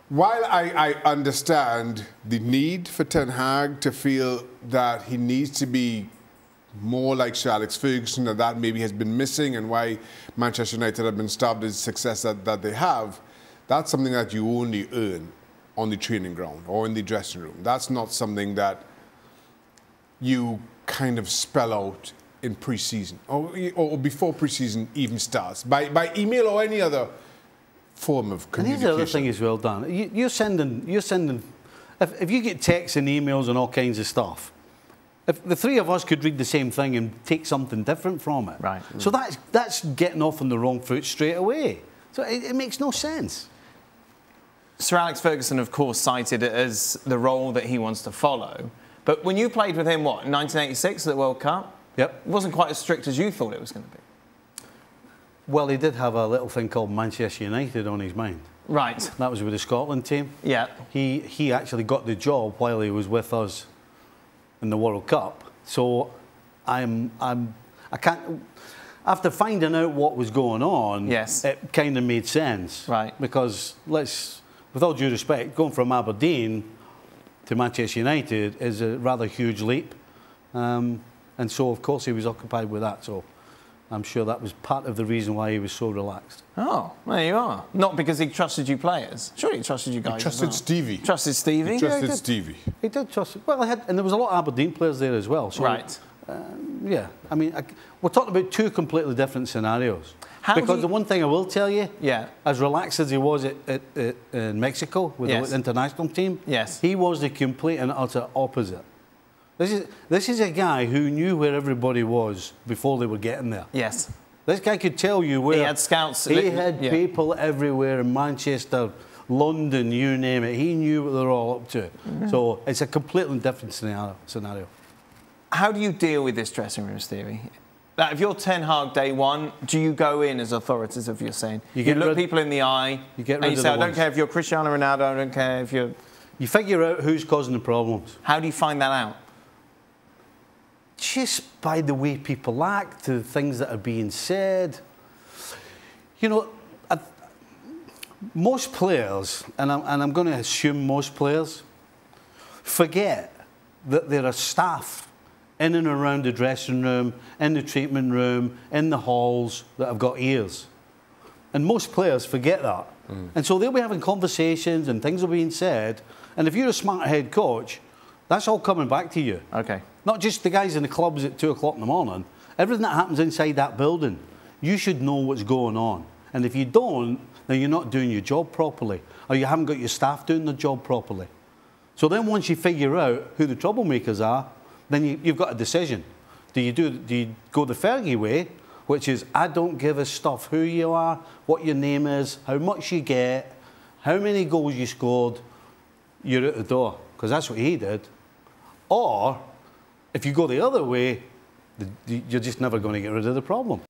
While I understand the need for Ten Hag to feel that he needs to be more like Sir Alex Ferguson, and that maybe has been missing, and why Manchester United have been starved of the success that they have, that's something that you only earn on the training ground or in the dressing room. That's not something that you kind of spell out in pre-season or before pre-season even starts, by email or any other form of communication. And here's the other thing as well, Dan. You're sending, if you get texts and emails and all kinds of stuff, if the three of us could read the same thing and take something different from it. Right. So that's getting off on the wrong foot straight away. So it makes no sense. Sir Alex Ferguson, of course, cited it as the role that he wants to follow. But when you played with him, what, in 1986 at the World Cup? Yep. It wasn't quite as strict as you thought it was going to be. Well, he did have a little thing called Manchester United on his mind. Right. That was with the Scotland team. Yeah. He actually got the job while he was with us in the World Cup. So I can't. After finding out what was going on, yes, it kind of made sense. Right. Because with all due respect, going from Aberdeen to Manchester United is a rather huge leap. And so, of course, he was occupied with that. So I'm sure that was part of the reason why he was so relaxed. Oh, there you are. Not because he trusted you players. Surely he trusted you guys. He trusted Stevie. Trusted Stevie? He trusted Stevie. He did trust. Well, and there was a lot of Aberdeen players there as well. So, right. Yeah. I mean, we're talking about two completely different scenarios. Because the one thing I will tell you, yeah, as relaxed as he was in Mexico with the international team, yes, he was the complete and utter opposite. This is a guy who knew where everybody was before they were getting there. Yes. This guy could tell you where... He had scouts. He had people everywhere in Manchester, London, you name it. He knew what they were all up to. Mm-hmm. So it's a completely different scenario. How do you deal with this dressing room, Stevie? Like, if you're Ten Hag day one, do you go in as authoritative, you're saying? You look people in the eye, and you say, I don't care if you're Cristiano Ronaldo, I don't care if you're... You figure out who's causing the problems. How do you find that out? Just by the way people act, the things that are being said. You know, most players, and I'm going to assume most players, forget that there are staff in and around the dressing room, in the treatment room, in the halls that have got ears. And most players forget that. Mm. And so they'll be having conversations and things are being said. And if you're a smart head coach, that's all coming back to you. Okay. Not just the guys in the clubs at 2 o'clock in the morning. Everything that happens inside that building, you should know what's going on. And if you don't, then you're not doing your job properly, or you haven't got your staff doing the job properly. So then once you figure out who the troublemakers are, then you've got a decision. Do you go the Fergie way, which is, I don't give a stuff who you are, what your name is, how much you get, how many goals you scored, you're out the door, because that's what he did. Or, if you go the other way, you're just never going to get rid of the problem.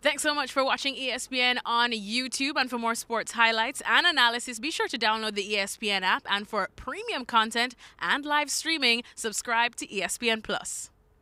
Thanks so much for watching ESPN on YouTube. And for more sports highlights and analysis, be sure to download the ESPN app. And for premium content and live streaming, subscribe to ESPN+.